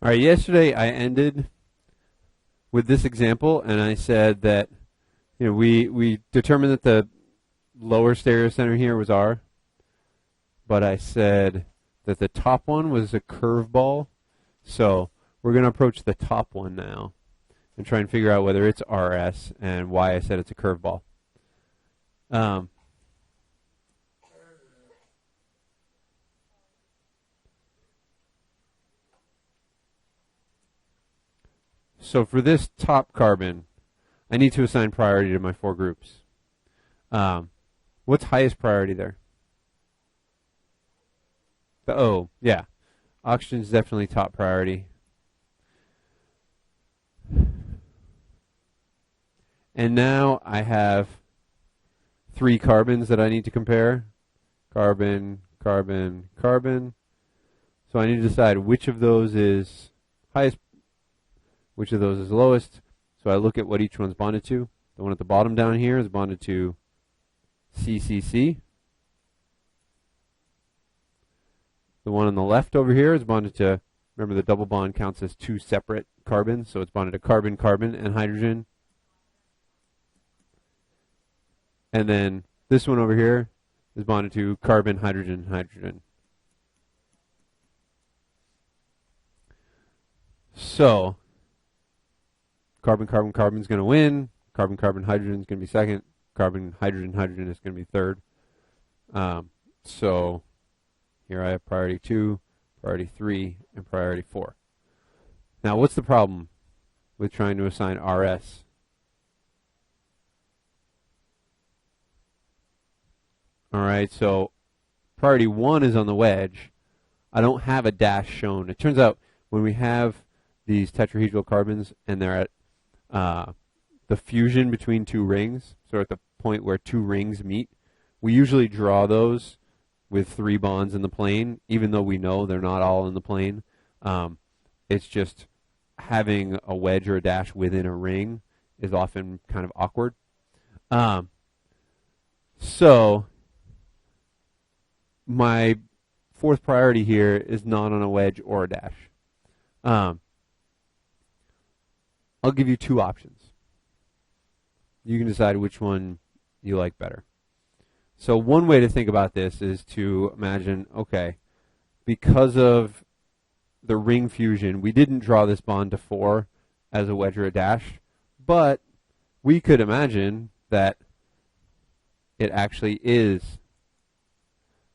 All right, yesterday I ended with this example, and I said that we determined that the lower stereocenter here was R, but I said that the top one was a curveball. So we're going to approach the top one now and try and figure out whether it's RS and why I said it's a curveball. So for this top carbon, I need to assign priority to my four groups. What's highest priority there? The O, yeah. Oxygen is definitely top priority. And now I have three carbons that I need to compare. Carbon, carbon, carbon. So I need to decide which of those is highest, which of those is lowest. So I look at what each one's bonded to. The one at the bottom down here is bonded to CCC. The one on the left over here is bonded to, remember the double bond counts as two separate carbons, so it's bonded to carbon, carbon, and hydrogen. And then this one over here is bonded to carbon, hydrogen, hydrogen. So carbon, carbon, carbon is going to win. Carbon, carbon, hydrogen is going to be second. Carbon, hydrogen, hydrogen is going to be third. So here I have priority 2, priority 3, and priority 4. Now what's the problem with trying to assign RS? Alright, so priority 1 is on the wedge. I don't have a dash shown. It turns out when we have these tetrahedral carbons and they're at the fusion between two rings, so at the point where two rings meet, we usually draw those with 3 bonds in the plane, even though we know they're not all in the plane. It's just having a wedge or a dash within a ring is often kind of awkward. So my fourth priority here is not on a wedge or a dash. I'll give you two options. You can decide which one you like better. So one way to think about this is to imagine, okay, because of the ring fusion, we didn't draw this bond to 4 as a wedge or a dash, but we could imagine that it actually is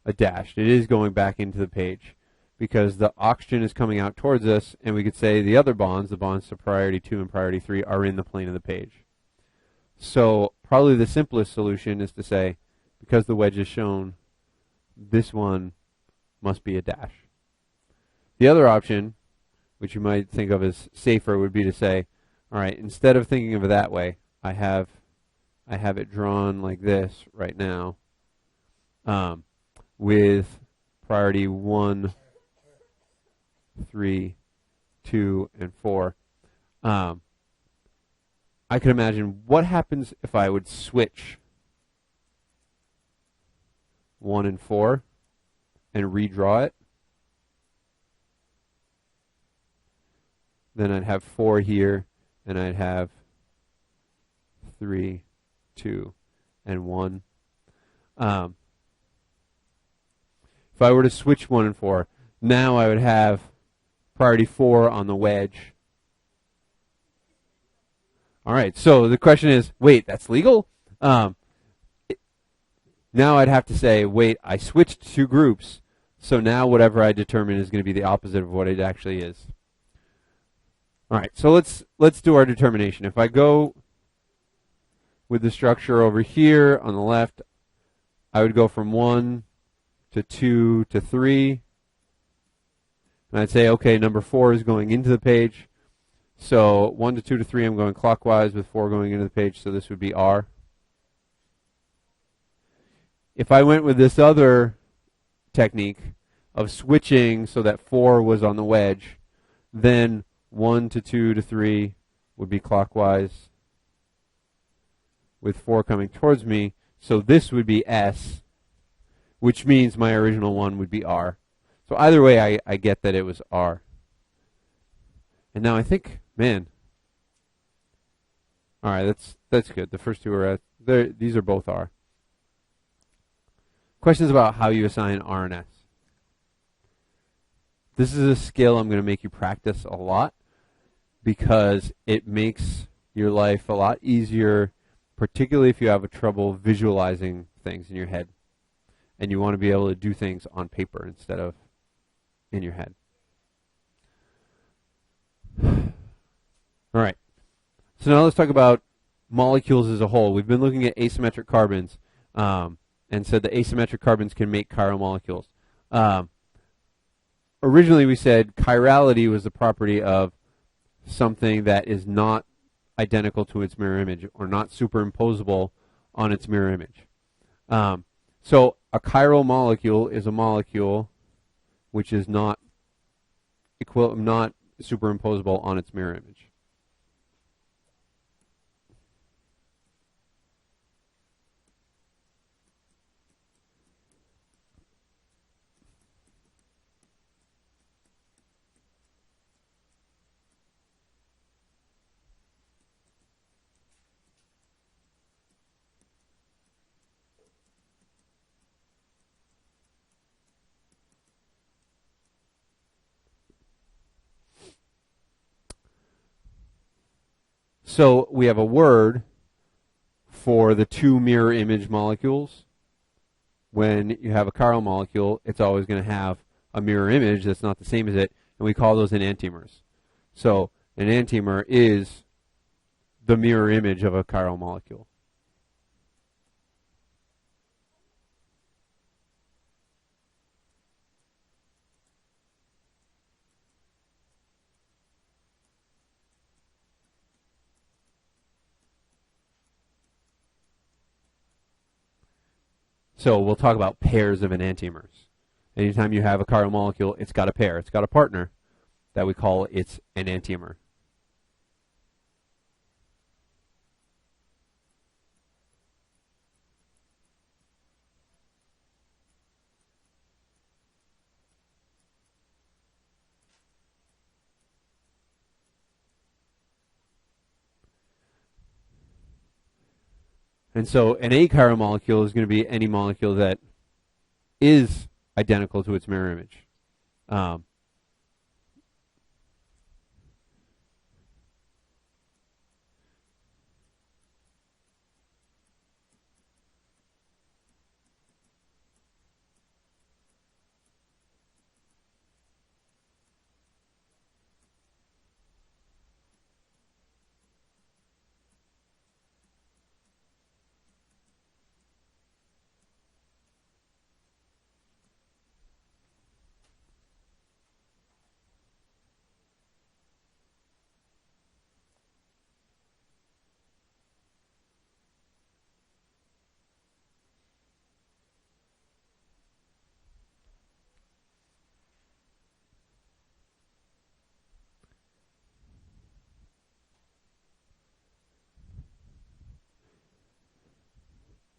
a dash. It is going back into the page because the oxygen is coming out towards us, and we could say the other bonds, the bonds to priority 2 and priority 3, are in the plane of the page. So probably the simplest solution is to say, because the wedge is shown, this one must be a dash. The other option, which you might think of as safer, would be to say, all right, instead of thinking of it that way, I have it drawn like this right now, with priority 1, 3, 2, and 4. I could imagine what happens if I would switch 1 and 4 and redraw it. Then I'd have 4 here, and I'd have 3, 2, and 1. If I were to switch 1 and 4, now I would have priority 4 on the wedge. All right, so the question is, wait, that's legal? Now I'd have to say, wait, I switched 2 groups, so now whatever I determine is going to be the opposite of what it actually is. All right, so let's do our determination. If I go with the structure over here on the left, I would go from 1 to 2 to 3. And I'd say, okay, number 4 is going into the page. So 1 to 2 to 3, I'm going clockwise with 4 going into the page, so this would be R. If I went with this other technique of switching so that 4 was on the wedge, then 1 to 2 to 3 would be clockwise with 4 coming towards me. So this would be S, which means my original one would be R. So either way, I get that it was R. And now I think, man, all right, that's good. The first two are at, these are both R. Questions about how you assign R and S. This is a skill I'm going to make you practice a lot because it makes your life a lot easier, particularly if you have trouble visualizing things in your head and you want to be able to do things on paper instead of in your head. All right. So now let's talk about molecules as a whole. We've been looking at asymmetric carbons and said that asymmetric carbons can make chiral molecules. Originally we said chirality was the property of something that is not identical to its mirror image or not superimposable on its mirror image. So a chiral molecule is a molecule which is not superimposable on its mirror image. So we have a word for the two mirror image molecules. When you have a chiral molecule, it's always going to have a mirror image that's not the same as it, and we call those enantiomers. So an enantiomer is the mirror image of a chiral molecule. So we'll talk about pairs of enantiomers. Anytime you have a chiral molecule, it's got a pair. It's got a partner that we call its enantiomer. And so an achiral molecule is going to be any molecule that is identical to its mirror image.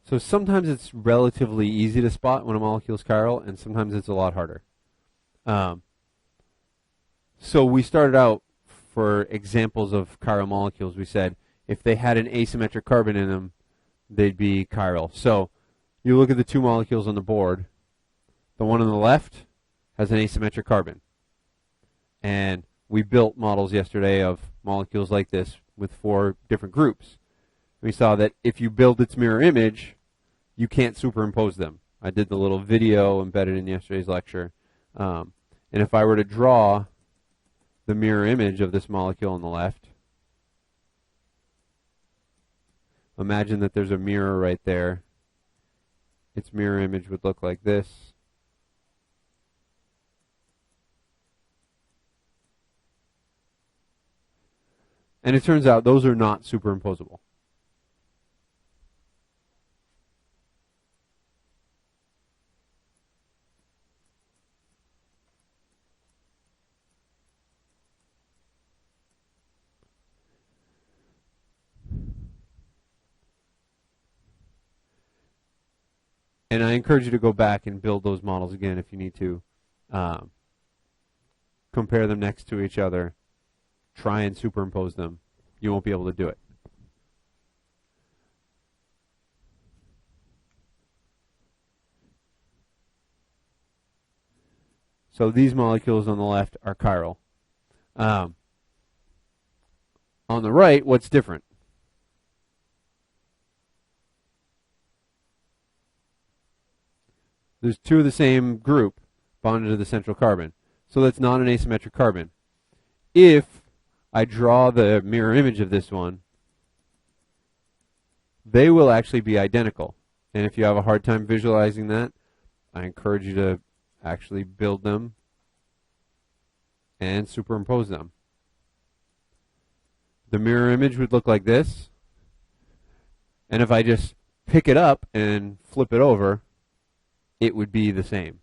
So sometimes it's relatively easy to spot when a molecule is chiral, and sometimes it's a lot harder. So we started out for examples of chiral molecules. We said if they had an asymmetric carbon in them, they'd be chiral. So you look at the two molecules on the board. The one on the left has an asymmetric carbon. And we built models yesterday of molecules like this with 4 different groups. We saw that if you build its mirror image, you can't superimpose them. I did the little video embedded in yesterday's lecture. And if I were to draw the mirror image of this molecule on the left, imagine that there's a mirror right there. Its mirror image would look like this. And it turns out those are not superimposable. And I encourage you to go back and build those models again if you need to. Compare them next to each other. try and superimpose them, you won't be able to do it. So these molecules on the left are chiral. On the right, what's different? There's two of the same group bonded to the central carbon. So that's not an asymmetric carbon. If I draw the mirror image of this one, they will actually be identical. And if you have a hard time visualizing that, I encourage you to actually build them and superimpose them. The mirror image would look like this. And if I just pick it up and flip it over, it would be the same.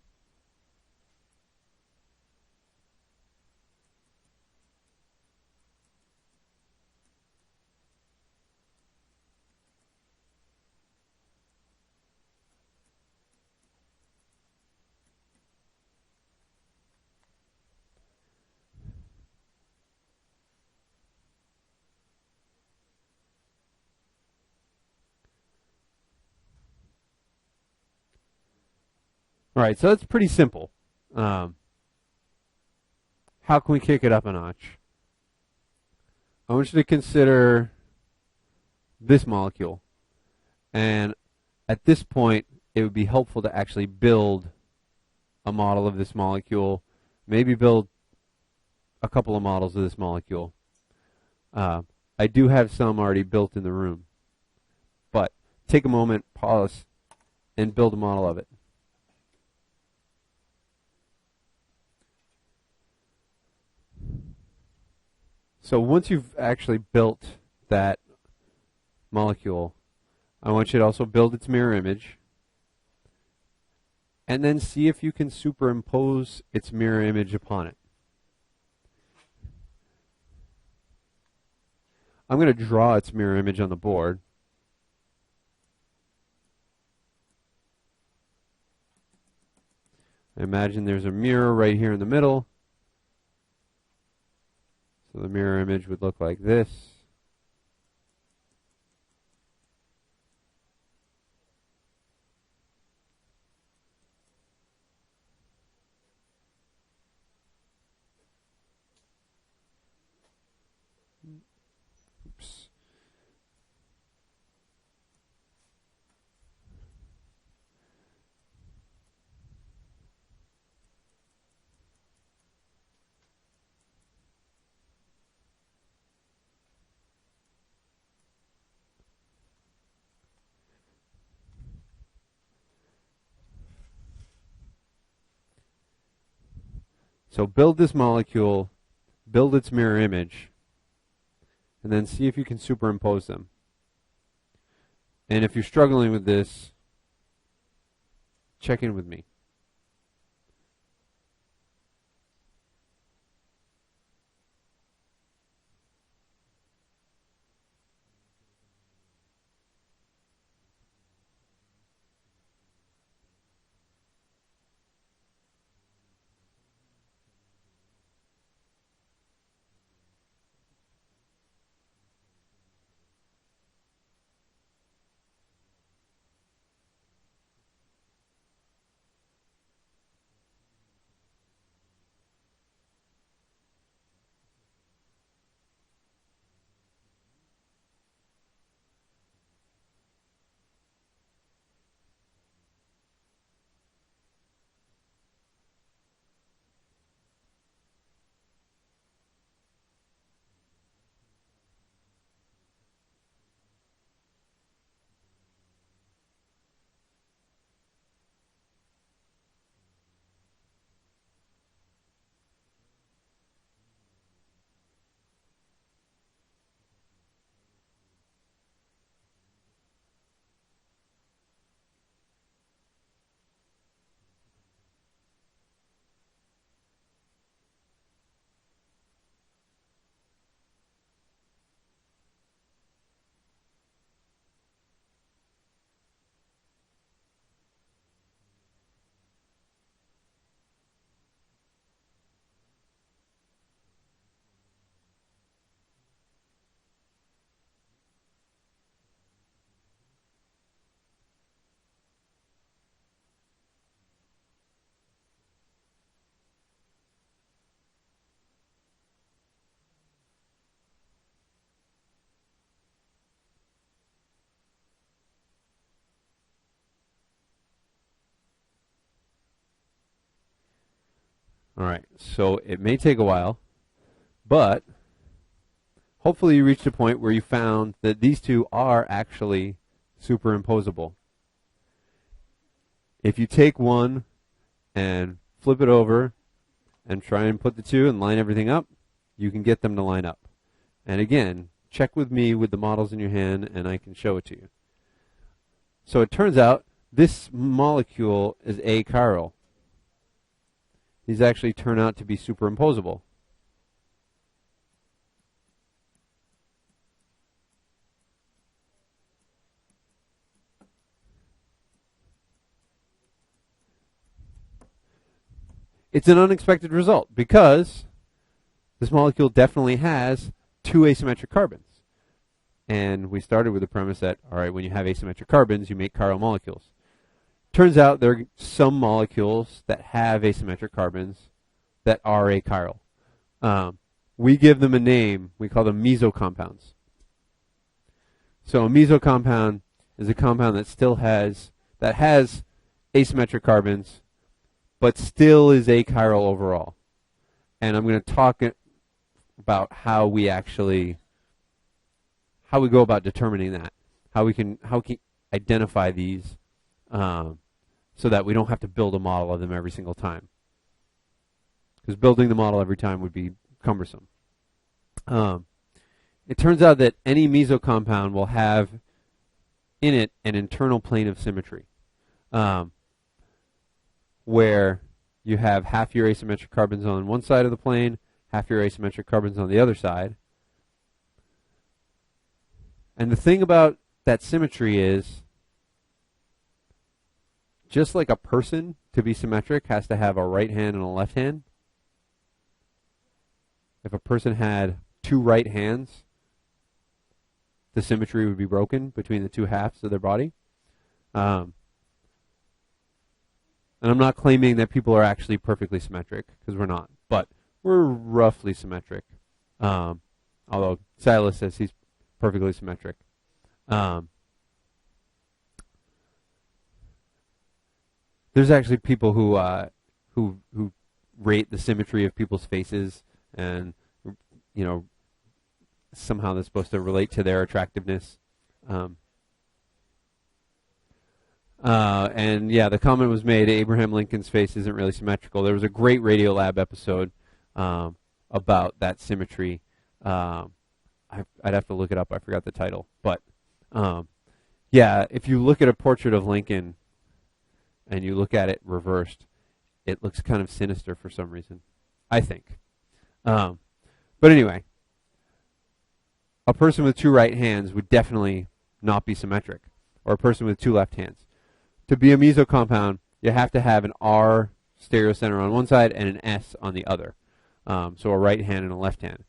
All right, so that's pretty simple. How can we kick it up a notch? I want you to consider this molecule. And at this point, it would be helpful to actually build a model of this molecule, maybe build a couple of models of this molecule. I do have some already built in the room, but take a moment, pause, and build a model of it. So once you've actually built that molecule, I want you to also build its mirror image, and then see if you can superimpose its mirror image upon it. I'm going to draw its mirror image on the board. I imagine there's a mirror right here in the middle. So the mirror image would look like this. Oops. So build this molecule, build its mirror image, and then see if you can superimpose them. And if you're struggling with this, check in with me. All right, so it may take a while, but hopefully you reached a point where you found that these two are actually superimposable. If you take one and flip it over and try and put the two and line everything up, you can get them to line up. And again, check with me with the models in your hand and I can show it to you. So it turns out this molecule is achiral. These actually turn out to be superimposable. It's an unexpected result because this molecule definitely has two asymmetric carbons. And we started with the premise that, all right, when you have asymmetric carbons, you make chiral molecules. Turns out there are some molecules that have asymmetric carbons that are achiral. We give them a name. We call them mesocompounds. So a mesocompound is a compound that has asymmetric carbons, but still is achiral overall. And I'm going to talk about how we go about determining that, how we can identify these, so that we don't have to build a model of them every single time. Because building the model every time would be cumbersome. It turns out that any mesocompound will have in it an internal plane of symmetry, where you have half your asymmetric carbons on one side of the plane, half your asymmetric carbons on the other side. And the thing about that symmetry is, just like a person to be symmetric has to have a right hand and a left hand, if a person had two right hands, the symmetry would be broken between the two halves of their body. And I'm not claiming that people are actually perfectly symmetric, because we're not, but we're roughly symmetric. Although Silas says he's perfectly symmetric. There's actually people who rate the symmetry of people's faces, and somehow that's supposed to relate to their attractiveness. And yeah, the comment was made, Abraham Lincoln's face isn't really symmetrical. There was a great Radiolab episode about that symmetry. I'd have to look it up. I forgot the title. But yeah, if you look at a portrait of Lincoln and you look at it reversed, it looks kind of sinister for some reason, I think. But anyway, a person with two right hands would definitely not be symmetric, or a person with two left hands. To be a mesocompound, you have to have an R stereocenter on one side and an S on the other. So a right hand and a left hand.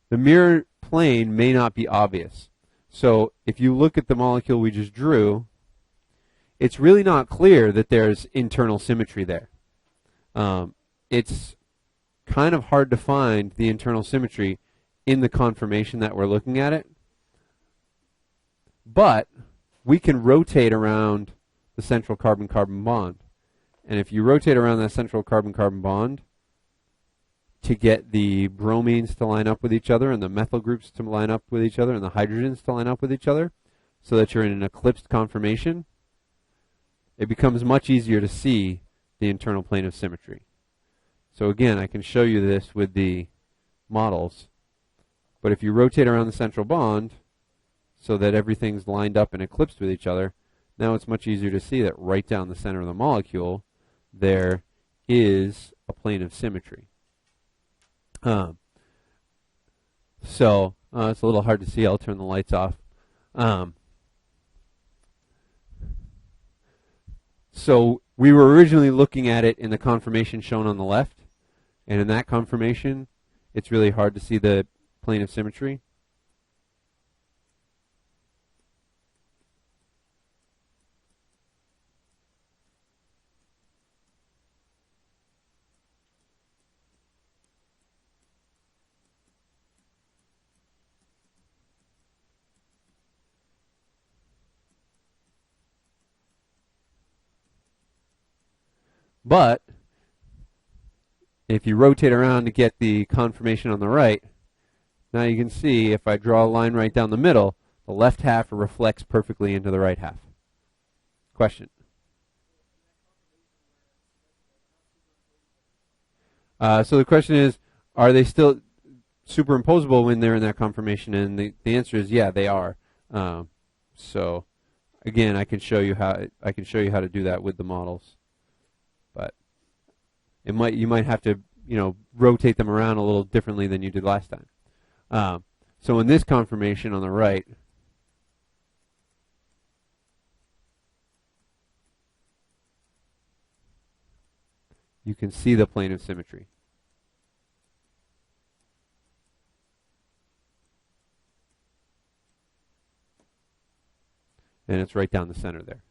The mirror plane may not be obvious. So if you look at the molecule we just drew, it's really not clear that there's internal symmetry there. It's kind of hard to find the internal symmetry in the conformation that we're looking at it. But we can rotate around the central carbon-carbon bond. And if you rotate around that central carbon-carbon bond to get the bromines to line up with each other and the methyl groups to line up with each other and the hydrogens to line up with each other so that you're in an eclipsed conformation, it becomes much easier to see the internal plane of symmetry. So again, I can show you this with the models. But if you rotate around the central bond so that everything's lined up and eclipsed with each other, now it's much easier to see that right down the center of the molecule there is a plane of symmetry. So it's a little hard to see. I'll turn the lights off. So we were originally looking at it in the conformation shown on the left, and in that conformation it's really hard to see the plane of symmetry. But If you rotate around to get the conformation on the right, now you can see if I draw a line right down the middle, the left half reflects perfectly into the right half. Question? So the question is, are they still superimposable when they're in that conformation? And the answer is, yeah, they are. So again, I can show you how to do that with the models, but you might have to rotate them around a little differently than you did last time. So in this conformation on the right, you can see the plane of symmetry. And it's right down the center there.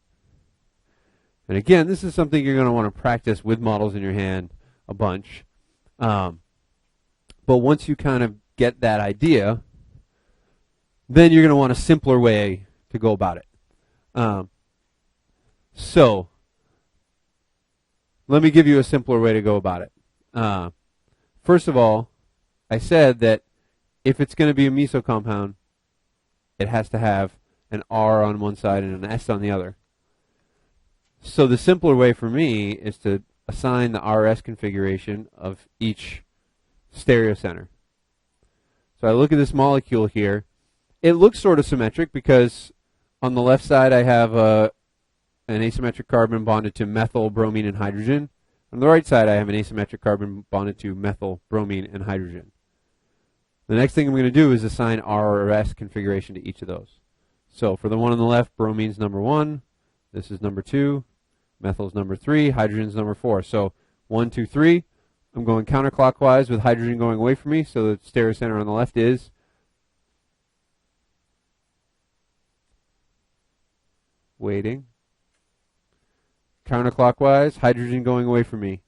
And again, this is something you're going to want to practice with models in your hand a bunch. But once you kind of get that idea, then you're going to want a simpler way to go about it. So let me give you a simpler way to go about it. First of all, I said that if it's going to be a meso compound, it has to have an R on one side and an S on the other. So the simpler way for me is to assign the RS configuration of each stereocenter. So I look at this molecule here. It looks sort of symmetric because on the left side I have an asymmetric carbon bonded to methyl, bromine, and hydrogen. On the right side I have an asymmetric carbon bonded to methyl, bromine, and hydrogen. The next thing I'm going to do is assign RS configuration to each of those. So for the one on the left, bromine's number 1, this is number 2, methyl's number 3, hydrogen's number 4. So 1, 2, 3. I'm going counterclockwise with hydrogen going away from me, so the stereocenter on the left is waiting. Counterclockwise, hydrogen going away from me.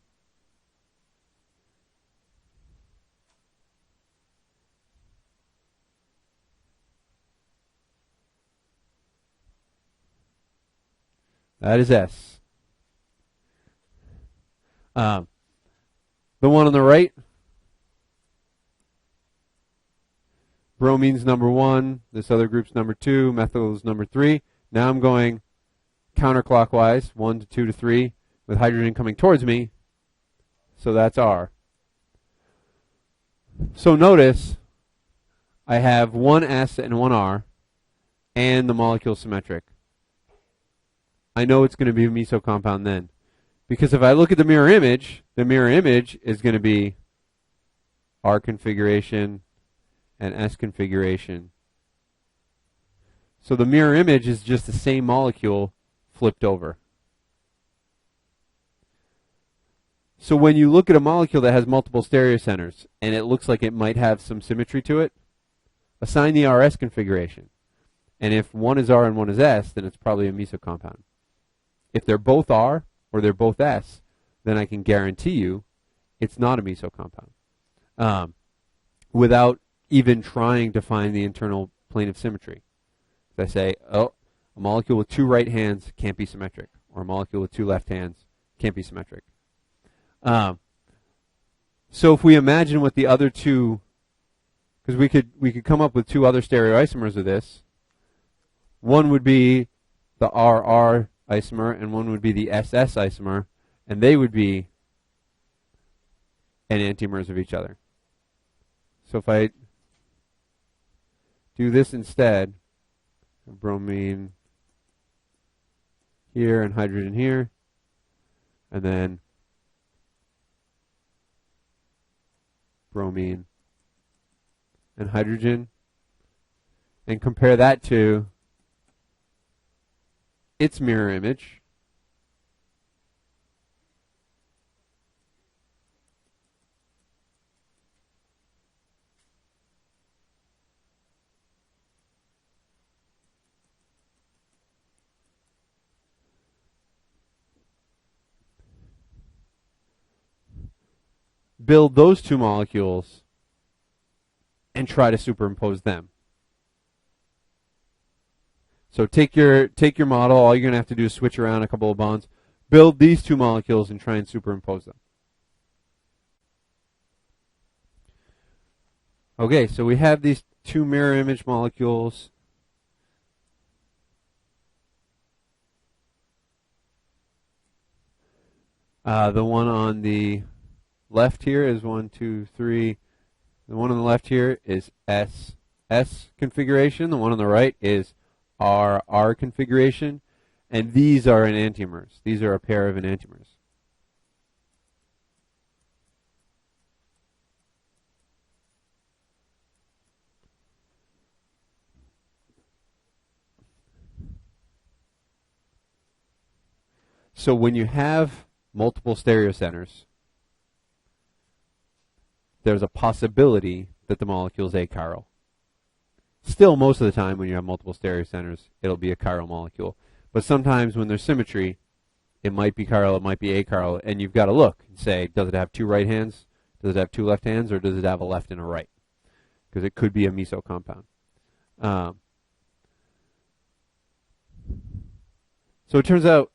That is S. The one on the right, bromine's number 1, this other group's number 2, methyl's number 3. Now I'm going counterclockwise, 1 to 2 to 3, with hydrogen coming towards me, so that's R. So notice I have one S and one R, and the molecule symmetric. I know it's going to be a meso compound then. Because if I look at the mirror image is going to be R configuration and S configuration. So the mirror image is just the same molecule flipped over. So when you look at a molecule that has multiple stereocenters and it looks like it might have some symmetry to it, assign the RS configuration. And if one is R and one is S, then it's probably a meso compound. If they're both R or they're both S, then I can guarantee you it's not a meso compound without even trying to find the internal plane of symmetry. So I say, oh, a molecule with 2 right hands can't be symmetric, or a molecule with 2 left hands can't be symmetric. So if we imagine what the other two, because we could come up with 2 other stereoisomers of this. One would be the RR isomer, and one would be the SS isomer, and they would be enantiomers of each other. So if I do this instead, bromine here and hydrogen here, and then bromine and hydrogen, and compare that to its mirror image, build those 2 molecules and try to superimpose them. So take your model, all you're going to have to do is switch around a couple of bonds, build these 2 molecules and try and superimpose them. Okay, so we have these two mirror image molecules. The one on the left here is 1, 2, 3. The one on the left here is S configuration. The one on the right is RR configuration. And these are enantiomers. These are a pair of enantiomers. So when you have multiple stereocenters, there's a possibility that the molecule is achiral. Still, most of the time when you have multiple stereocenters, it'll be a chiral molecule. But sometimes when there's symmetry, it might be chiral, it might be achiral, and you've got to look and say, does it have two right hands, does it have two left hands, or does it have a left and a right? Because it could be a meso compound. So it turns out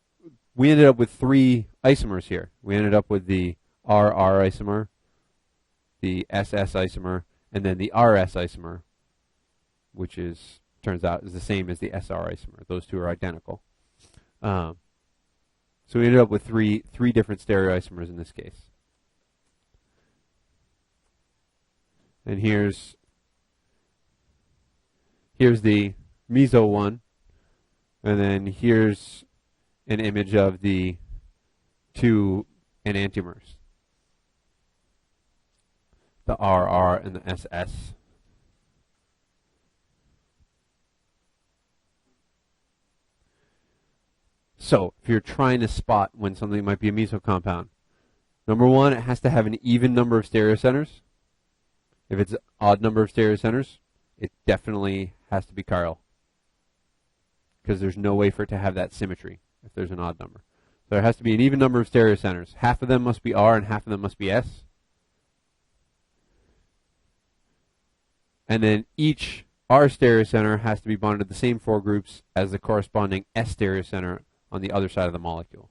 we ended up with 3 isomers here. We ended up with the RR isomer, the SS isomer, and then the RS isomer, which turns out is the same as the SR isomer. Those two are identical. So we ended up with three different stereoisomers in this case. And here's the meso one, and then here's an image of the 2 enantiomers, the RR and the SS. So if you're trying to spot when something might be a meso compound, number 1, it has to have an even number of stereocenters. If it's an odd number of stereocenters, it definitely has to be chiral, because there's no way for it to have that symmetry if there's an odd number. So there has to be an even number of stereocenters. Half of them must be R and half of them must be S. And then each R stereocenter has to be bonded to the same 4 groups as the corresponding S stereocenter on the other side of the molecule.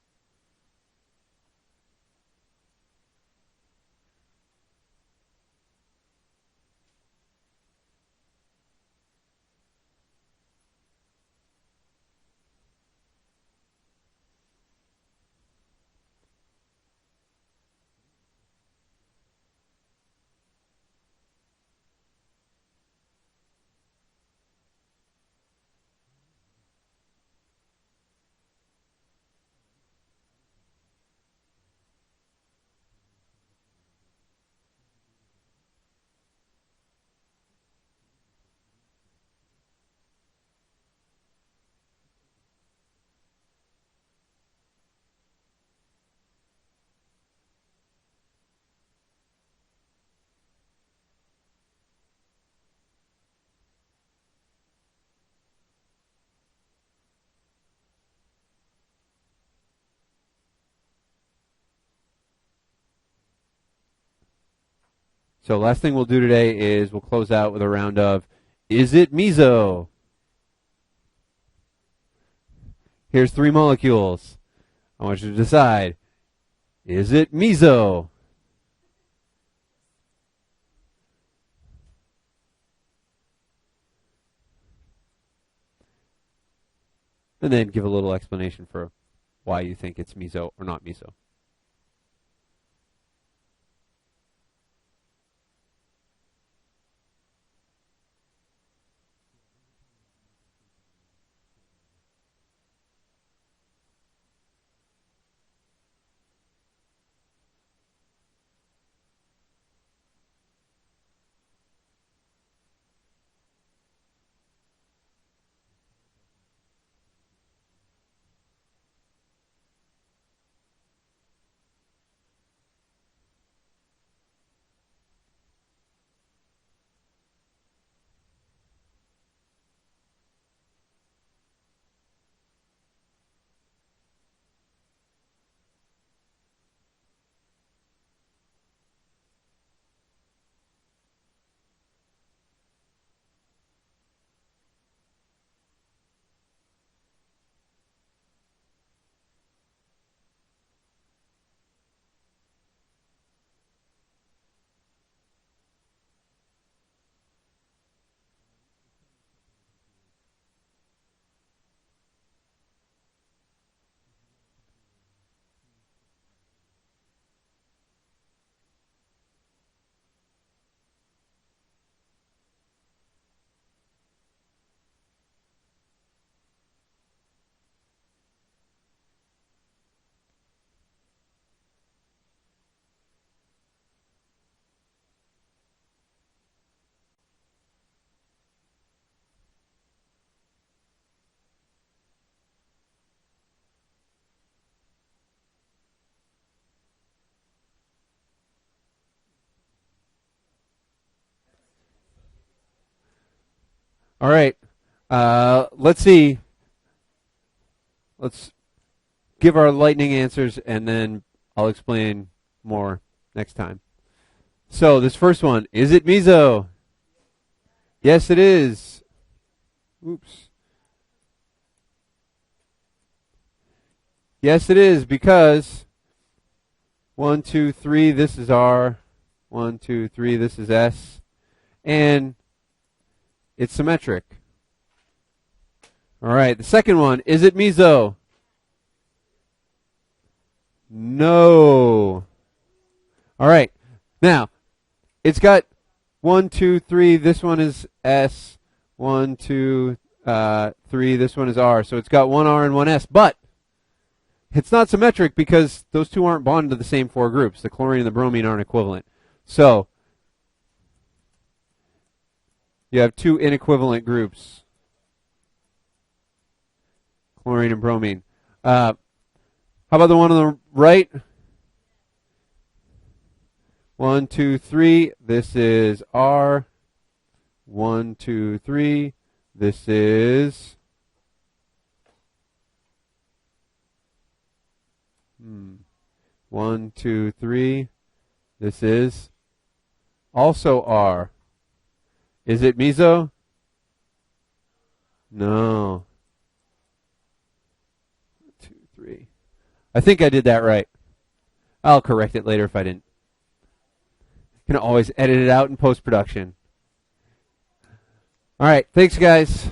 So last thing we'll do today is we'll close out with a round of, is it meso? Here's 3 molecules. I want you to decide, is it meso? And then give a little explanation for why you think it's meso or not meso. All right. Let's see. Let's give our lightning answers, and then I'll explain more next time. So this first one, is it meso? Yes, it is. Oops. Yes, it is, because 1, 2, 3, this is R. 1, 2, 3, this is S. And it's symmetric. All right, the second one, is it meso? No. All right, now, it's got 1, 2, 3, this one is S. 1, 2, 3, this one is R. So it's got one R and one S, but it's not symmetric because those two aren't bonded to the same four groups. The chlorine and the bromine aren't equivalent. So you have two inequivalent groups, chlorine and bromine. How about the one on the right? 1, 2, 3, this is R. 1, 2, 3, this is 1, 2, 3, this is also R. Is it meso? No. 2, 3. I think I did that right. I'll correct it later if I didn't. You can always edit it out in post-production. All right, thanks, guys.